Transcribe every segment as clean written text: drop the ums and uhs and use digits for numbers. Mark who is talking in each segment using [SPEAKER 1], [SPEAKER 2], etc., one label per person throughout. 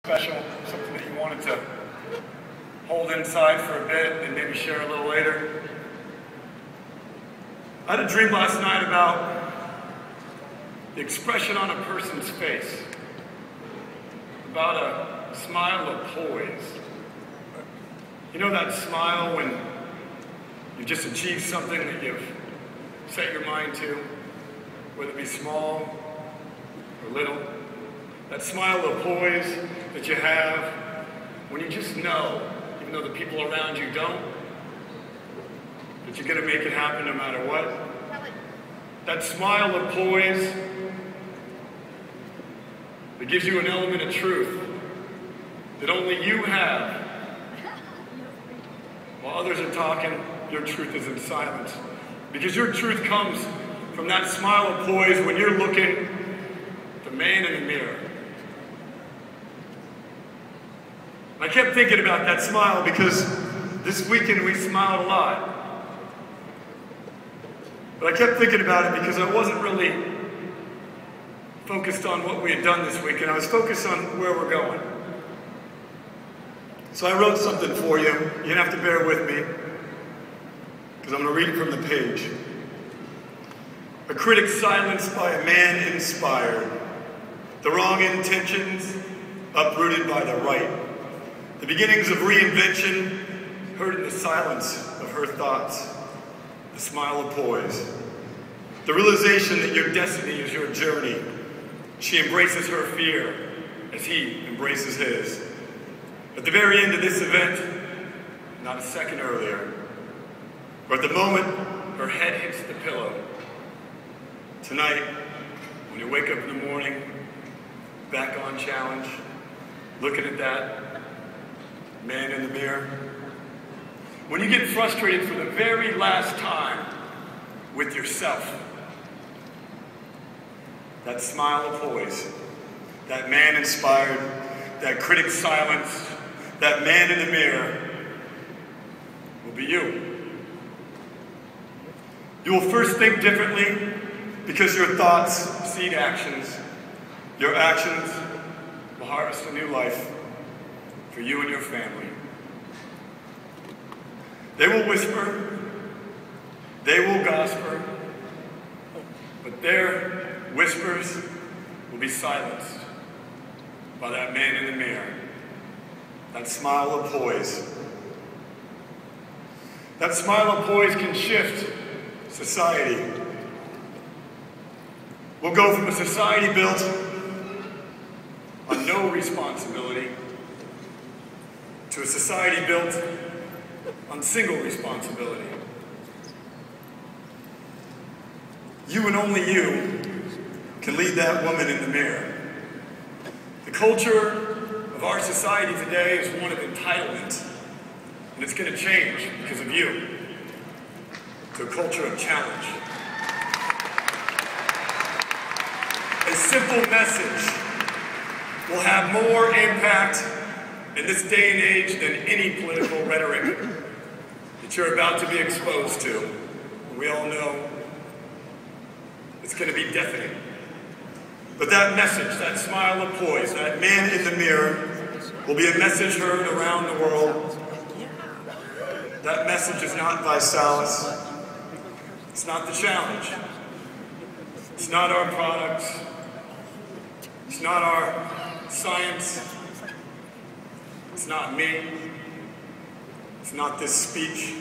[SPEAKER 1] Special, something that you wanted to hold inside for a bit and maybe share a little later. I had a dream last night about the expression on a person's face, about a smile of poise. You know that smile when you've just achieved something that you've set your mind to, whether it be small or little? That smile of poise that you have when you just know, even though the people around you don't, that you're going to make it happen no matter what. That smile of poise that gives you an element of truth that only you have. While others are talking, your truth is in silence. Because your truth comes from that smile of poise when you're looking at the man in the mirror. I kept thinking about that smile because this weekend we smiled a lot. But I kept thinking about it because I wasn't really focused on what we had done this weekend. I was focused on where we're going. So I wrote something for you. You're going to have to bear with me because I'm going to read it from the page. A critic silenced by a man inspired. The wrong intentions uprooted by the right. The beginnings of reinvention heard in the silence of her thoughts. The smile of poise. The realization that your destiny is your journey. She embraces her fear as he embraces his. At the very end of this event, not a second earlier, or at the moment her head hits the pillow. Tonight, when you wake up in the morning, back on challenge, looking at that man in the mirror, when you get frustrated for the very last time with yourself, that smile of poise, that man inspired, that critic silenced, that man in the mirror will be you. You will first think differently because your thoughts seed actions. Your actions will harvest a new life for you and your family. They will whisper, they will gossip, but their whispers will be silenced by that man in the mirror, that smile of poise. That smile of poise can shift society. We'll go from a society built on no responsibility to a society built on single responsibility. You and only you can lead that woman in the mirror. The culture of our society today is one of entitlement, and it's going to change because of you to a culture of challenge. A simple message will have more impact in this day and age than any political rhetoric that you're about to be exposed to. We all know it's going to be deafening. But that message, that smile of poise, that man in the mirror will be a message heard around the world. That message is not Visalis. It's not the challenge. It's not our products. It's not our science. It's not me. It's not this speech.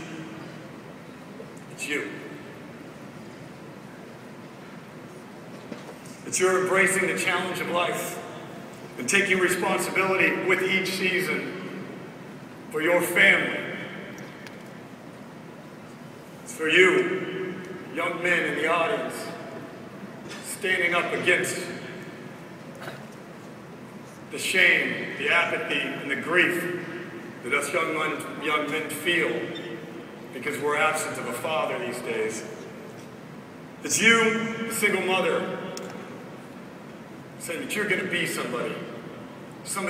[SPEAKER 1] It's you. It's your embracing the challenge of life and taking responsibility with each season for your family. It's for you, young men in the audience, standing up against the shame, the apathy, and the grief that us young men feel because we're absent of a father these days. It's you, the single mother, saying that you're going to be somebody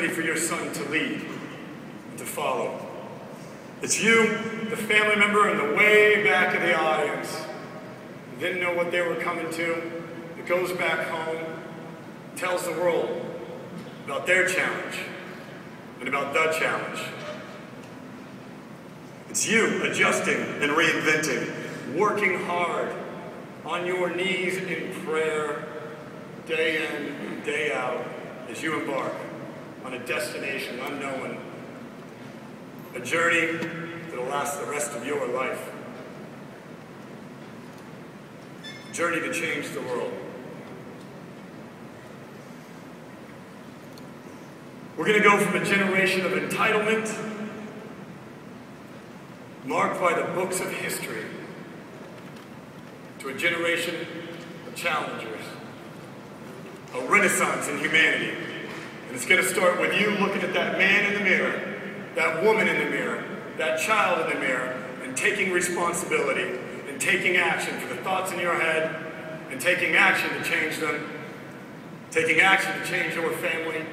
[SPEAKER 1] for your son to lead and to follow. It's you, the family member in the way back of the audience, who didn't know what they were coming to, that goes back home, tells the world about their challenge, and about the challenge. It's you adjusting and reinventing, working hard on your knees in prayer, day in and day out, as you embark on a destination unknown, a journey that will last the rest of your life, a journey to change the world. We're going to go from a generation of entitlement, marked by the books of history, to a generation of challengers, a renaissance in humanity. And it's going to start with you looking at that man in the mirror, that woman in the mirror, that child in the mirror, and taking responsibility and taking action for the thoughts in your head, and taking action to change them, taking action to change your family,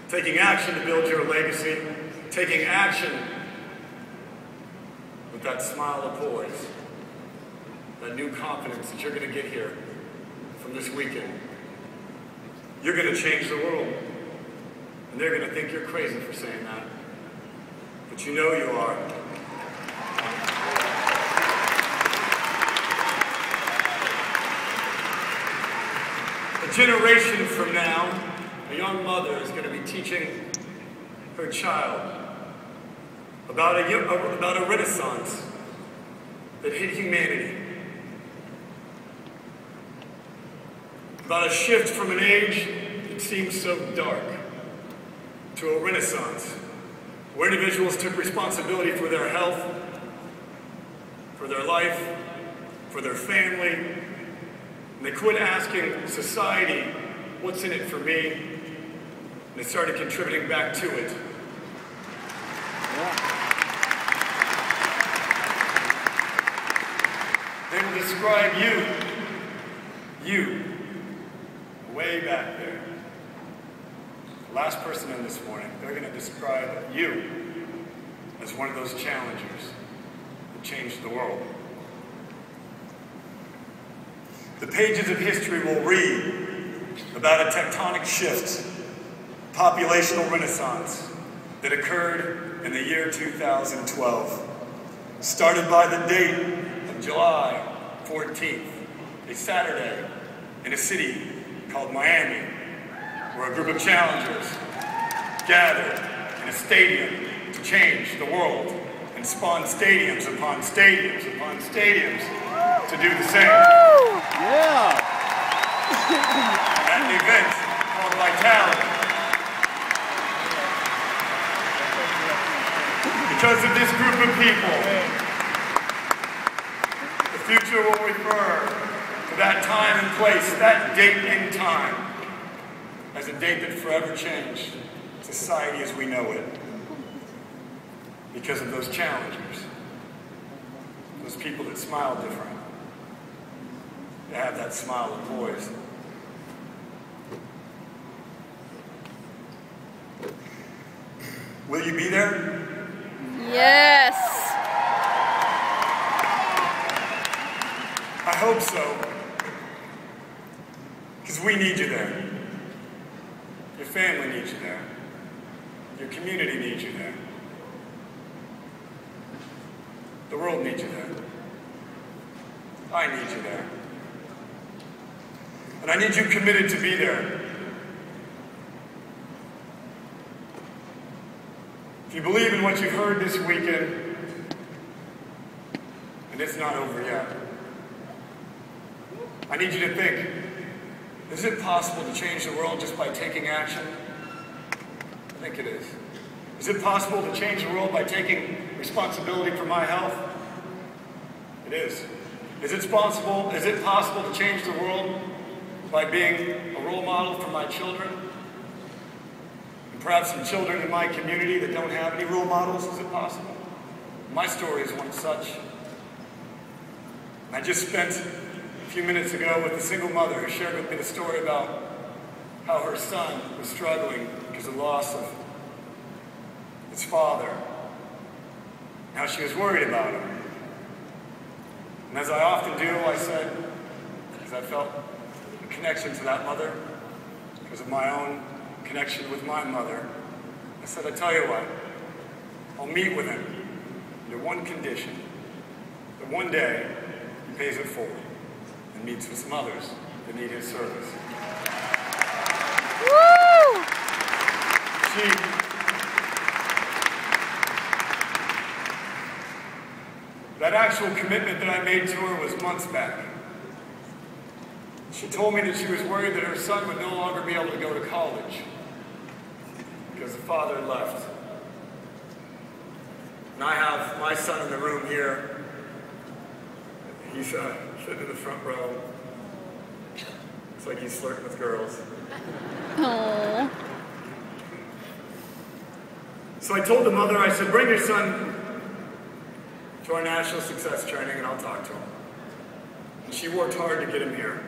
[SPEAKER 1] taking action to build your legacy, taking action with that smile of poise, that new confidence that you're going to get here from this weekend. You're going to change the world. And they're going to think you're crazy for saying that. But you know you are. A generation from now, a young mother is going to be teaching her child about a renaissance that hit humanity, about a shift from an age that seems so dark to a renaissance where individuals took responsibility for their health, for their life, for their family, and they quit asking society, what's in it for me? And they started contributing back to it.
[SPEAKER 2] Yeah.
[SPEAKER 1] They will describe you, way back there. The last person in this morning, they're going to describe you as one of those challengers that changed the world. The pages of history will read about a tectonic shift, populational renaissance that occurred in the year 2012, started by the date of July 14th, a Saturday in a city called Miami, where a group of challengers gathered in a stadium to change the world and spawn stadiums upon stadiums upon stadiums to do the same.
[SPEAKER 2] Yeah.
[SPEAKER 1] At an event called Vitality. Because of this group of people, the future will refer to that time and place, that date and time, as a date that forever changed society as we know it. Because of those challengers, those people that smile different. They have that smile of poise. Will you be there?
[SPEAKER 3] Yes.
[SPEAKER 1] I hope so. Because we need you there. Your family needs you there. Your community needs you there. The world needs you there. I need you there. And I need you committed to be there. If you believe in what you've heard this weekend, and it's not over yet, I need you to think, is it possible to change the world just by taking action? I think it is. Is it possible to change the world by taking responsibility for my health? It is. Is it possible to change the world by being a role model for my children? And perhaps some children in my community that don't have any role models? Is it possible? My story is one such. I just spent a few minutes ago with a single mother who shared with me the story about how her son was struggling because of the loss of his father, and how she was worried about him. And as I often do, I said, because I felt a connection to that mother, because of my own connection with my mother, I said, I tell you what, I'll meet with him under one condition, that one day he pays it forward and meets with some others that need his service.
[SPEAKER 3] Woo!
[SPEAKER 1] That actual commitment that I made to her was months back. She told me that she was worried that her son would no longer be able to go to college because the father had left. And I have my son in the room here. He's sitting in the front row. It's like he's flirting with girls.
[SPEAKER 3] Aww.
[SPEAKER 1] So I told the mother, I said, bring your son to our National Success Training and I'll talk to him. And she worked hard to get him here.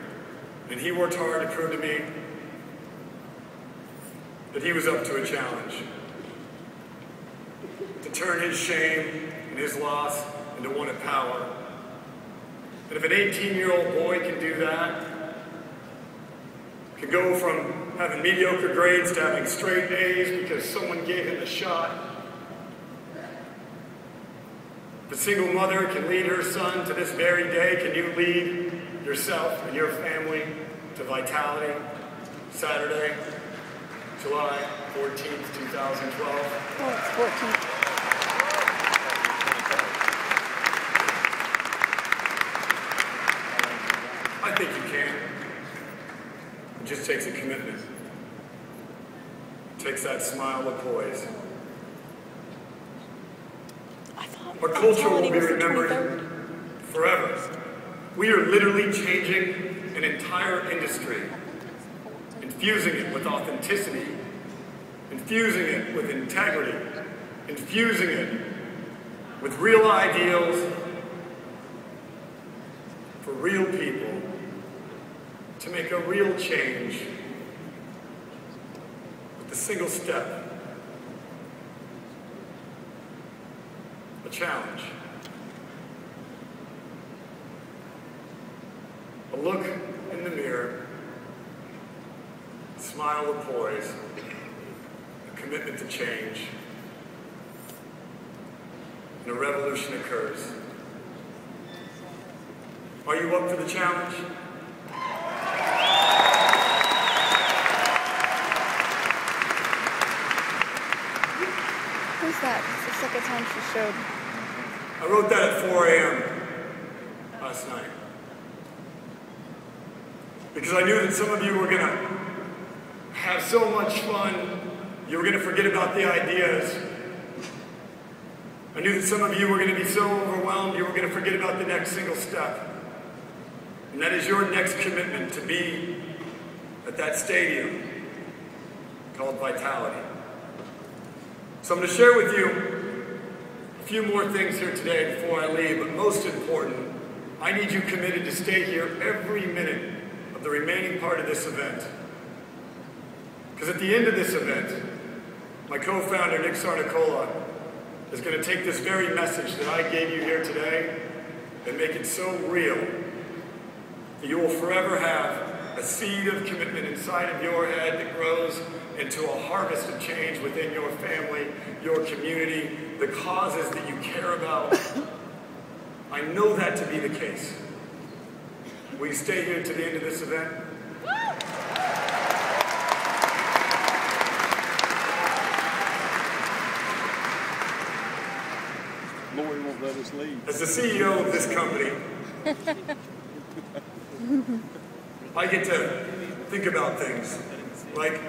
[SPEAKER 1] And he worked hard to prove to me that he was up to a challenge. To turn his shame and his loss into one of power. And if an 18-year-old boy can do that, can go from having mediocre grades to having straight A's because someone gave him a shot. If a single mother can lead her son to this very day, can you lead yourself and your family to vitality? Saturday, July 14th, 2012.
[SPEAKER 3] Oh, it's 14th.
[SPEAKER 1] I think you can. It just takes a commitment. It takes that smile of poise. Our culture will be remembered forever. We are literally changing an entire industry, infusing it with authenticity, infusing it with integrity, infusing it with real ideals for real people to make a real change with a single step. A challenge. A look in the mirror, a smile of poise, a commitment to change, and a revolution occurs. Are you up for the challenge?
[SPEAKER 3] Who's that? It's the second time she showed.
[SPEAKER 1] I wrote that at 4 a.m. last night. Because I knew that some of you were going to have so much fun, you were going to forget about the ideas. I knew that some of you were going to be so overwhelmed, you were going to forget about the next single step. And that is your next commitment, to be at that stadium called Vitality. So I'm going to share with you a few more things here today before I leave, but most important, I need you committed to stay here every minute of the remaining part of this event. Because at the end of this event, my co-founder, Nick Sarnicola, is going to take this very message that I gave you here today and make it so real that you will forever have a seed of commitment inside of your head that grows into a harvest of change within your family, your community, the causes that you care about. I know that to be the case. Will you stay here to the end of this event?
[SPEAKER 2] Lori won't let us leave.
[SPEAKER 1] As the CEO of this company, I get to think about things like,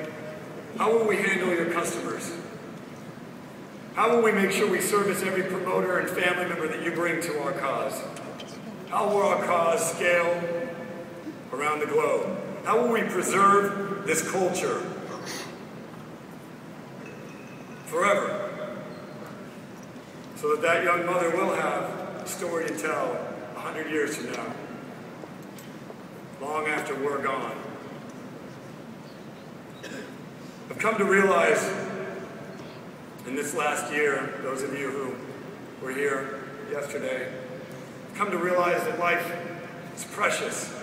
[SPEAKER 1] how will we handle your customers? How will we make sure we service every promoter and family member that you bring to our cause? How will our cause scale around the globe? How will we preserve this culture forever so that that young mother will have a story to tell 100 years from now, long after we're gone? I've come to realize in this last year, those of you who were here yesterday, I've come to realize that life is precious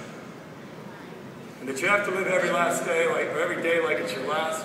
[SPEAKER 1] and that you have to live every last day, or every day like it's your last.